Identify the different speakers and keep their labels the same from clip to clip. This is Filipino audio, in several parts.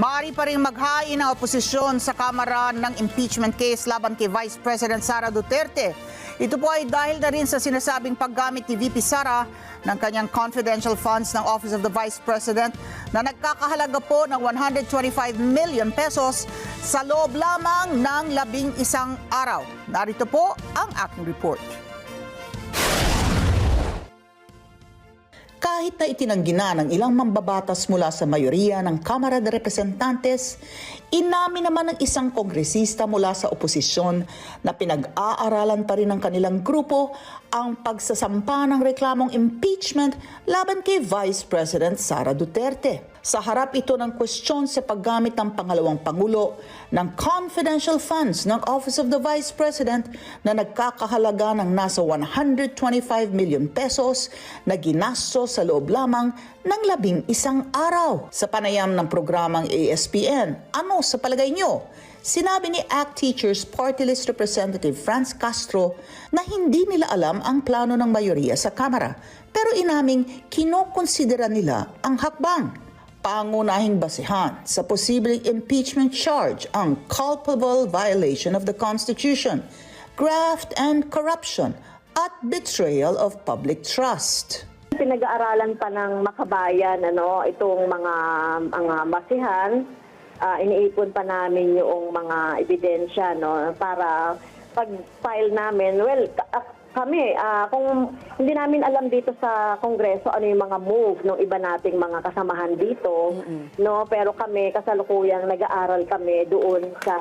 Speaker 1: Maaari pa rin maghain ang oposisyon sa Kamara ng impeachment case laban kay Vice President Sara Duterte. Ito po ay dahil na rin sa sinasabing paggamit ni VP Sara ng kanyang confidential funds ng Office of the Vice President na nagkakahalaga po ng 125 million pesos sa loob lamang ng 11 araw. Narito po ang aking report. Kahit na itinanggi na ng ilang mambabatas mula sa mayoriya ng Kamara de Representantes, inamin naman ng isang kongresista mula sa oposisyon na pinag-aaralan pa rin ng kanilang grupo ang pagsasampa ng reklamong impeachment laban kay Vice President Sara Duterte. Sa harap ito ng kwestiyon sa paggamit ng pangalawang Pangulo ng confidential funds ng Office of the Vice President na nagkakahalaga ng nasa 125 million pesos na ginastos sa loob lamang ng 11 araw. Sa panayam ng programang ASPN, ano sa palagay nyo? Sinabi ni ACT Teachers Party List Representative Franz Castro na hindi nila alam ang plano ng mayoriya sa Kamara, pero inaming kinokonsidera nila ang hakbang. Pangunahing basehan sa posibleng impeachment charge ang culpable violation of the Constitution, graft and corruption, at betrayal of public trust.
Speaker 2: Pinag-aaralan pa ng makabayan itong mga basehan. Iniipon pa namin yung mga ebidensya para pag-file namin. Well, kami, kung hindi namin alam dito sa Kongreso ano yung mga move ng iba nating mga kasamahan dito, pero kami kasalukuyang nag-aaral kami doon sa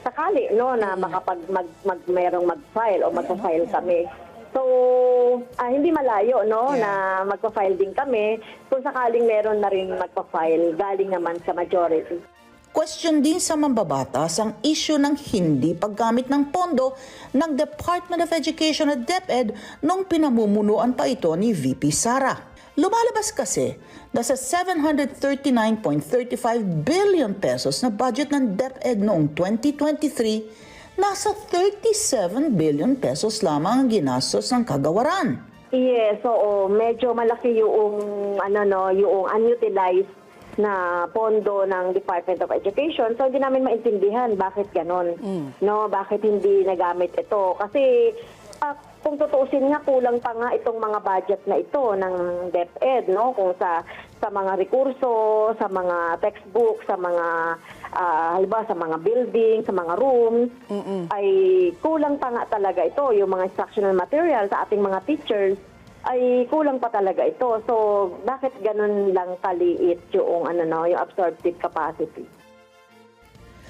Speaker 2: sakali na merong mag-file o mag-file kami. So, hindi malayo na magpa-file din kami kung sakaling meron na rin magpa-file galing naman sa majority.
Speaker 1: Question din sa mambabatas ang issue ng hindi paggamit ng pondo ng Department of Education at DepEd nung pinamumunuan pa ito ni VP Sara. Lumalabas kasi na sa 739.35 billion pesos na budget ng DepEd noong 2023, nasa 37 billion pesos lamang ang ginastos ng kagawaran.
Speaker 2: Yes, oo. Medyo malaki yung yung unutilized na pondo ng Department of Education. So, hindi namin maintindihan bakit ganon. Bakit hindi nagamit ito. Kasi, kung tutuusin nga, kulang pa nga itong mga budget na ito ng DepEd, kung sa mga rekurso, sa mga textbook, sa mga, halimbawa, sa mga building, sa mga rooms, ay kulang pa nga talaga ito. Yung mga instructional material sa ating mga teachers, ay kulang pa talaga ito. So, bakit ganun lang kaliit yung yung absorptive capacity?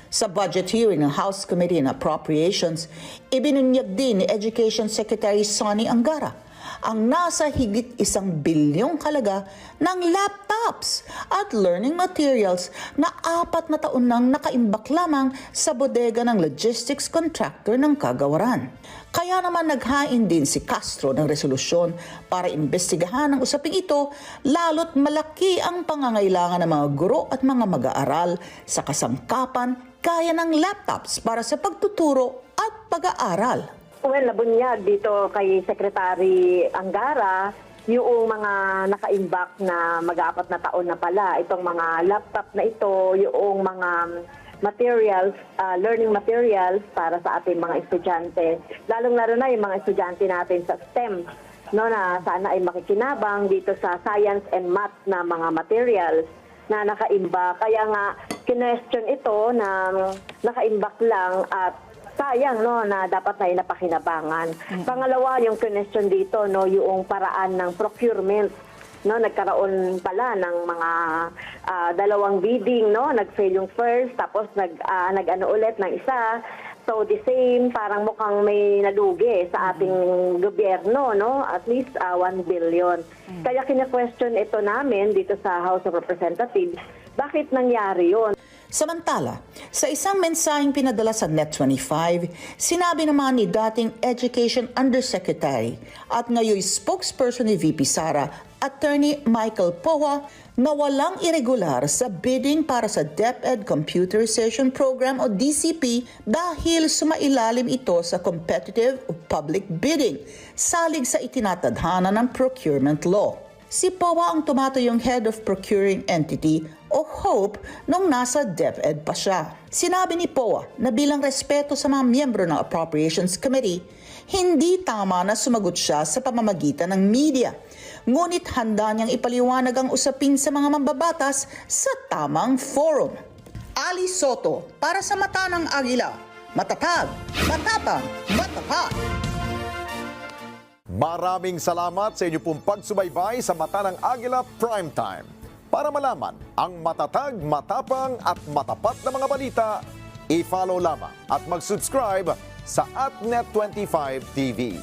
Speaker 1: Sa budget hearing ng House Committee on Appropriations, ibinunyag din ni Education Secretary Sonny Angara ang nasa higit 1 bilyong halaga ng laptops at learning materials na 4 na taon nang nakaimbak lamang sa bodega ng logistics contractor ng kagawaran. Kaya naman naghain din si Castro ng resolusyon para imbestigahan ang usaping ito, lalo't malaki ang pangangailangan ng mga guro at mga mag-aaral sa kasangkapan gaya ng laptops para sa pagtuturo at pag-aaral.
Speaker 2: Well, nabunyag dito kay Secretary Angara yung mga nakaimbak na mag-4 na taon na pala. Itong mga laptop na ito, yung mga materials, learning materials para sa ating mga estudyante. Lalong-lalo na yung mga estudyante natin sa STEM, na sana ay makikinabang dito sa science and math na mga materials na nakaimbak. Kaya nga, kinwestiyon ito na nakaimbak lang at sayang na dapat na napakinabangan. Pangalawa, yung question dito yung paraan ng procurement. Nagkaroon pala ng mga 2 bidding, nag-fail yung first, tapos nag-ano ulit ng isa. So the same, parang mukhang may nalugi sa ating gobyerno, at least 1 billion. Kaya kina-question ito namin dito sa House of Representatives, bakit nangyari yun?
Speaker 1: Samantala, sa isang mensaheng pinadala sa Net25, sinabi naman ni dating Education Undersecretary at ngayon spokesperson ni VP Sara, Attorney Michael Powa, na walang irregular sa bidding para sa DepEd Computerization Program o DCP dahil sumailalim ito sa competitive public bidding, salig sa itinatadhana ng procurement law. Si Powa ang tumatayong Head of Procuring Entity o HOPE nung nasa DepEd pa siya. Sinabi ni Poa na bilang respeto sa mga miyembro ng Appropriations Committee, hindi tama na sumagot siya sa pamamagitan ng media. Ngunit handa niyang ipaliwanag ang usapin sa mga mambabatas sa tamang forum. Ali Soto, para sa Mata ng Agila. Matatag, matapang, matapat.
Speaker 3: Maraming salamat sa inyo pong pagsubaybay sa Mata ng Agila Primetime. Para malaman ang matatag, matapang at matapat na mga balita, i-follow lamang at mag-subscribe sa @Net25 TV.